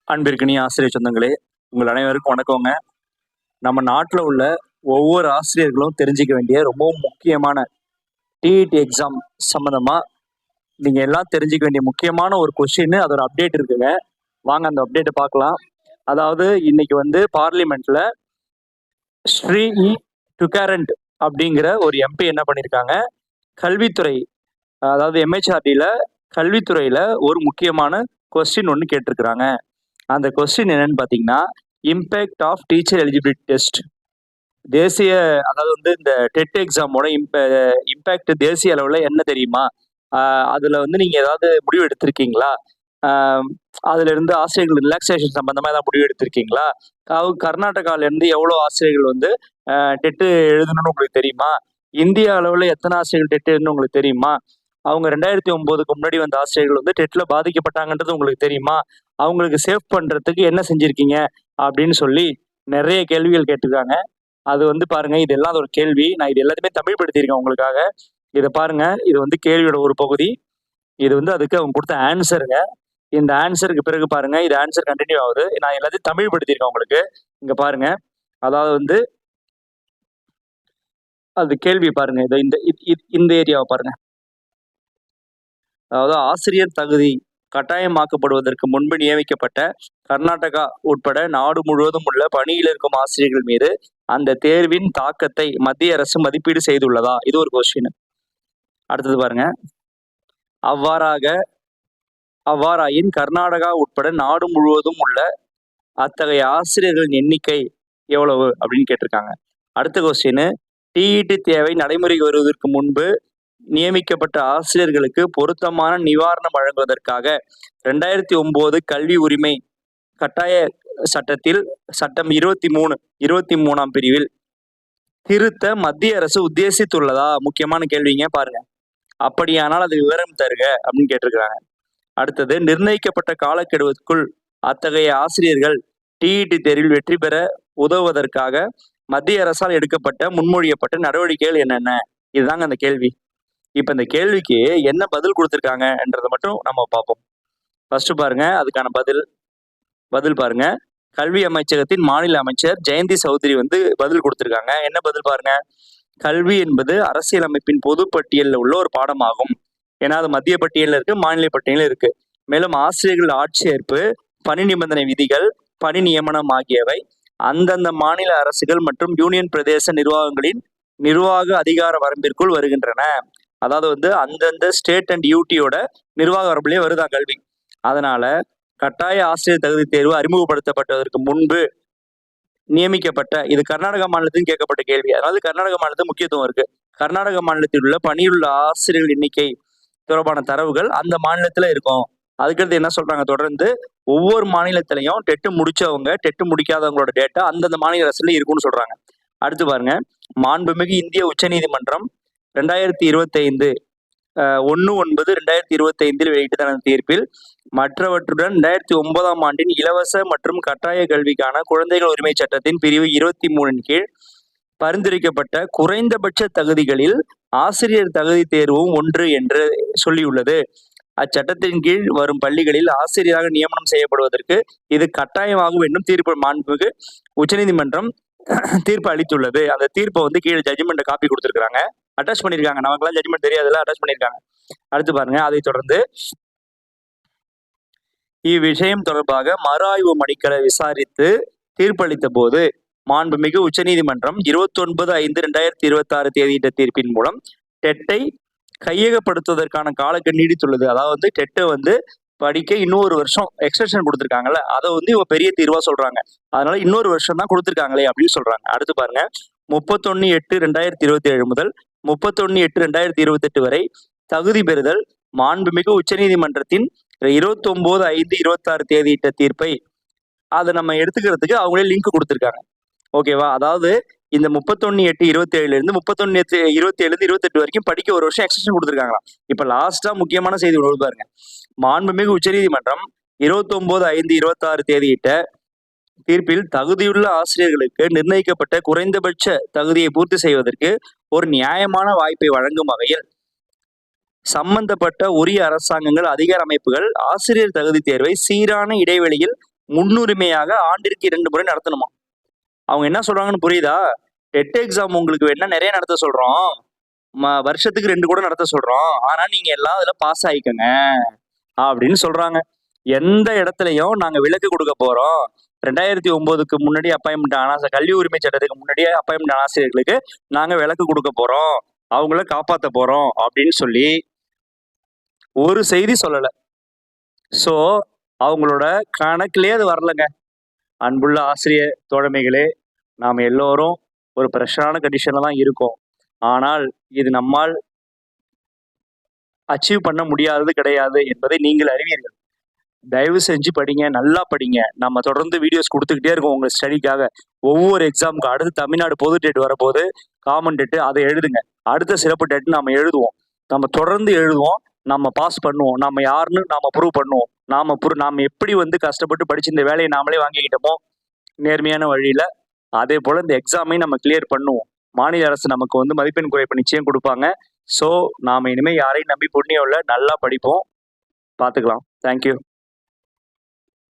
அன்பிற்கினிய ஆசிரியர் சொந்தங்களே, உங்கள் அனைவருக்கும் வணக்கங்க. நம்ம நாட்டில் உள்ள ஒவ்வொரு ஆசிரியர்களும் தெரிஞ்சுக்க வேண்டிய ரொம்பவும் முக்கியமான டிஇடி எக்ஸாம் சம்மந்தமா நீங்க எல்லாம் தெரிஞ்சுக்க வேண்டிய முக்கியமான ஒரு கொஸ்டின், அது ஒரு அப்டேட் இருக்குங்க. வாங்க அந்த அப்டேட்டை பார்க்கலாம். அதாவது இன்னைக்கு வந்து பார்லிமெண்ட்ல ஸ்ரீ டுகாரண்ட் அப்படிங்கிற ஒரு எம்பி என்ன பண்ணியிருக்காங்க, கல்வித்துறை, அதாவது எம்ஹெச்ஆர்டியில் கல்வித்துறையில ஒரு முக்கியமான கொஸ்டின் ஒன்று கேட்டிருக்கிறாங்க. அந்த கொஸ்டின் என்னன்னு பார்த்தீங்கன்னா, impact of teacher eligibility test. தேசிய, அதாவது வந்து இந்த டெட் எக்ஸாமோட இம்பேக்ட் தேசிய அளவில் என்ன தெரியுமா? அதில் வந்து நீங்கள் ஏதாவது முடிவு எடுத்திருக்கீங்களா? அதுல இருந்து ஆசிரியர்கள் ரிலாக்ஸேஷன் சம்பந்தமா ஏதாவது முடிவு எடுத்திருக்கீங்களா? கர்நாடகாவிலேருந்து எவ்வளோ ஆசிரியர்கள் வந்து டெட்டு எழுதணும்னு உங்களுக்கு தெரியுமா? இந்திய அளவில் எத்தனை ஆசிரியர்கள் டெட் எழுதணும்னு உங்களுக்கு தெரியுமா? அவங்க 2009க்கு முன்னாடி வந்த ஆசிரியர்கள் வந்து டெட்ல பாதிக்கப்பட்டாங்கன்றது உங்களுக்கு தெரியுமா? அவங்களுக்கு சேவ் பண்றதுக்கு என்ன செஞ்சிருக்கீங்க அப்படின்னு சொல்லி நிறைய கேள்விகள் கேட்டிருக்காங்க. அது வந்து பாருங்க, இது எல்லாம் ஒரு கேள்வி. நான் இது எல்லாத்தையுமே தமிழ் படுத்தியிருக்கேன் உங்களுக்காக. இதை பாருங்க, இது வந்து கேள்வியோட ஒரு பகுதி. இது வந்து அதுக்கு அவங்க கொடுத்த ஆன்சருங்க. இந்த ஆன்சருக்கு பிறகு பாருங்க, இது ஆன்சர் கண்டினியூ ஆகுது. நான் எல்லாத்தையும் தமிழ் படுத்தியிருக்கேன் உங்களுக்கு. இங்க பாருங்க, அதாவது வந்து அது கேள்வி பாருங்க. இந்த ஏரியாவை பாருங்க. அதாவது ஆசிரியர் தகுதி கட்டாயமாக்கப்படுவதற்கு முன்பு நியமிக்கப்பட்ட கர்நாடகா உட்பட நாடு முழுவதும் உள்ள பணியில் இருக்கும் ஆசிரியர்கள் மீது அந்த தேர்வின் தாக்கத்தை மத்திய அரசு மதிப்பீடு செய்துள்ளதா? இது ஒரு கொஸ்டின். அடுத்தது பாருங்க, அவ்வாறாயின் கர்நாடகா உட்பட நாடு முழுவதும் உள்ள அத்தகைய ஆசிரியர்களின் எண்ணிக்கை எவ்வளவு அப்படின்னு கேட்டிருக்காங்க. அடுத்த கொஸ்டின், டிஇடி தேவை நடைமுறைக்கு வருவதற்கு முன்பு நியமிக்கப்பட்ட ஆசிரியர்களுக்கு பொருத்தமான நிவாரணம் வழங்குவதற்காக 2009 கல்வி உரிமை கட்டாய சட்டத்தில் சட்டம் 23ஆம் பிரிவில் திருத்த மத்திய அரசு உத்தேசித்துள்ளதா? முக்கியமான கேள்விங்க பாருங்க. அப்படியானால் அது விவரம் தருக அப்படின்னு கேட்டிருக்கிறாங்க. அடுத்தது, நிர்ணயிக்கப்பட்ட காலக்கெடுவுக்குள் அத்தகைய ஆசிரியர்கள் டிஇடி தேர்வில் வெற்றி பெற உதவுவதற்காக மத்திய அரசால் எடுக்கப்பட்ட முன்மொழியப்பட்ட நடவடிக்கைகள் என்னென்ன? இதுதாங்க அந்த கேள்வி. இப்ப இந்த கேள்விக்கு என்ன பதில் கொடுத்திருக்காங்கன்றத மட்டும் நம்ம பார்ப்போம். ஃபர்ஸ்ட் பாருங்க, அதுக்கான பதில் பாருங்க. கல்வி அமைச்சகத்தின் மாநில அமைச்சர் ஜெயந்தி சௌத்ரி வந்து பதில் கொடுத்திருக்காங்க. என்ன பதில் பாருங்க, கல்வி என்பது அரசியலமைப்பின் பொது பட்டியலில் உள்ள ஒரு பாடமாகும். ஏன்னா அது மத்திய பட்டியலில் இருக்கு, மாநில பட்டியலில் இருக்கு. மேலும் ஆசிரியர்கள் ஆட்சேர்ப்பு, பணி நிபந்தனை விதிகள், பணி நியமனம் ஆகியவை அந்தந்த மாநில அரசுகள் மற்றும் யூனியன் பிரதேச நிர்வாகங்களின் நிர்வாக அதிகார வரம்பிற்குள் வருகின்றன. அதாவது வந்து அந்தந்த ஸ்டேட் அண்ட் யூடியோட நிர்வாக வரம்பிலே வருதா கல்வி. அதனால கட்டாய ஆசிரியர் தகுதி தேர்வு அறிமுகப்படுத்தப்பட்டதற்கு முன்பு நியமிக்கப்பட்ட, இது கர்நாடகா மாநிலத்தின் கேட்கப்பட்ட கேள்வி. அதாவது கர்நாடக மாநிலத்துக்கு முக்கியத்துவம் இருக்கு. கர்நாடக மாநிலத்தில் உள்ள பணியுள்ள ஆசிரியர்கள் எண்ணிக்கை தொடர்பான தரவுகள் அந்த மாநிலத்துல இருக்கும். அதுக்கடுத்து என்ன சொல்றாங்க, தொடர்ந்து ஒவ்வொரு மாநிலத்திலையும் டெட்டு முடிச்சவங்க டெட்டு முடிக்காதவங்களோட டேட்டா அந்தந்த மாநில அரசுல இருக்கும்னு சொல்றாங்க. அடுத்து பாருங்க, மாண்புமிகு இந்திய உச்சநீதிமன்றம் 2025 1/9/2025 வெளியிட்ட தனது தீர்ப்பில் மற்றவற்றுடன் 2009ஆம் ஆண்டின் இலவச மற்றும் கட்டாய கல்விக்கான குழந்தைகள் உரிமை சட்டத்தின் பிரிவு 23 கீழ் பரிந்துரைக்கப்பட்ட குறைந்தபட்ச தகுதிகளில் ஆசிரியர் தகுதி தேர்வும் ஒன்று என்று சொல்லியுள்ளது. அச்சட்டத்தின் கீழ் வரும் பள்ளிகளில் ஆசிரியராக நியமனம் செய்யப்படுவதற்கு இது கட்டாயமாகும் என்னும் தீர்ப்பு மாண்புமிகு உச்சநீதிமன்றம் தீர்ப்பு அளித்துள்ளது. அந்த தீர்ப்பை வந்து கீழே ஜட்ஜ்மெண்ட் காப்பி கொடுத்துருக்காங்க, அட்டாச் பண்ணியிருக்காங்க. நமக்கெல்லாம் ஜட்ஜ்மெண்ட் தெரியாதுல, அட்டாச் பண்ணியிருக்காங்க. அடுத்து பாருங்க, அதை தொடர்ந்து இவ்விஷயம் தொடர்பாக மறு ஆய்வு மனுக்களை விசாரித்து தீர்ப்பளித்த போது மாண்புமிகு உச்சநீதிமன்றம் 29/5/2026 தேதியிட்ட தீர்ப்பின் மூலம் டெட்டை கையகப்படுத்துவதற்கான காலக்கெடு நீடித்துள்ளது. அதாவது டெட்டை வந்து படிக்க இன்னொரு வருஷம் எக்ஸ்டென்ஷன் கொடுத்துருக்காங்கல்ல, அதை வந்து இவங்க பெரிய தீர்வா சொல்றாங்க. அதனால இன்னொரு வருஷம் தான் கொடுத்துருக்காங்களே அப்படின்னு சொல்றாங்க. அடுத்து பாருங்க, 31/8/2027 முதல் 31/8/2028 வரை தகுதி பெறுதல் மாண்புமிகு உச்சநீதிமன்றத்தின் 29/5/26 தேதியிட்ட தீர்ப்பை அதை நம்ம எடுத்துக்கிறதுக்கு அவங்களே லிங்க் கொடுத்துருக்காங்க. ஓகேவா? அதாவது இந்த 31/8/27 இருந்து 31/8/27 வரைக்கும் படிக்க ஒரு வருஷம் எக்ஸ்டென்ஷன் கொடுத்துருக்காங்களாம். இப்ப லாஸ்டா முக்கியமான செய்தி ஒன்று பாருங்க, மாண்புமிகு உச்சநீதிமன்றம் 29/5/26 தேதியிட்ட தீர்ப்பில் தகுதியுள்ள ஆசிரியர்களுக்கு நிர்ணயிக்கப்பட்ட குறைந்தபட்ச தகுதியை பூர்த்தி செய்வதற்கு ஒரு நியாயமான வாய்ப்பை வழங்கும் வகையில் சம்பந்தப்பட்ட உரிய அரசாங்கங்கள் அதிகார அமைப்புகள் ஆசிரியர் தகுதி தேர்வை சீரான இடைவெளியில் முன்னுரிமையாக ஆண்டிற்கு 2 முறை நடத்தணுமா. அவங்க என்ன சொல்றாங்கன்னு புரியுதா? டெட் எக்ஸாம் உங்களுக்கு வேணா நிறைய நடத்த சொல்றோம். வருஷத்துக்கு 2 கூட நடத்த சொல்றோம். ஆனா நீங்க எல்லாம் அதுல பாஸ் ஆயிக்கங்க அப்படின்னு சொல்றாங்க. எந்த இடத்துலயும் நாங்க விலக்கு கொடுக்க போறோம். 2009க்கு முன்னாடி அப்பாயின்மெண்ட் ஆன கல்வி உரிமை சட்டத்துக்கு முன்னாடியே அப்பாயின்மெண்ட் ஆன ஆசிரியர்களுக்கு நாங்க விலக்கு கொடுக்க போறோம். அவங்கள காப்பாத்த போறோம் அப்படின்னு சொல்லி ஒரு செய்தி சொல்லல. சோ அவங்களோட கணக்குலயே அது வரலங்க. அன்புள்ள ஆசிரியர் தோழமைகளே, நாம் எல்லோரும் ஒரு பிரஷரான கண்டிஷன்ல தான் இருக்கோம். ஆனால் இது நம்மால் அச்சீவ் பண்ண முடியாதது கிடையாது என்பதை நீங்கள் அறிவீர்கள். தயவு செஞ்சு படிங்க, நல்லா படிங்க. நம்ம தொடர்ந்து வீடியோஸ் கொடுத்துக்கிட்டே இருக்கோம் உங்க ஸ்டடிக்காக. ஒவ்வொரு எக்ஸாமுக்கு அடுத்து தமிழ்நாடு பொது டெட் வரப்போது, காமன் டெட் அதை எழுதுங்க. அடுத்த சிறப்பு டெட் நம்ம எழுதுவோம். நம்ம தொடர்ந்து எழுதுவோம். நம்ம பாஸ் பண்ணுவோம். நம்ம யாருன்னு நாம ப்ரூவ் பண்ணுவோம். நாம எப்படி கஷ்டப்பட்டு படிச்சு இந்த வேலையை நாமளே வாங்கிக்கிட்டோமோ நேர்மையான வழியில, அதே போல இந்த எக்ஸாமையும் நம்ம கிளியர் பண்ணுவோம். மாநில அரசு நமக்கு மதிப்பெண் குறைப்பு நிச்சயம் கொடுப்பாங்க. ஸோ நாம இனிமே யாரையும் நம்பி புண்ணியம் இல்ல. நல்லா படிப்போம். பார்த்துக்கலாம். தேங்க்யூ.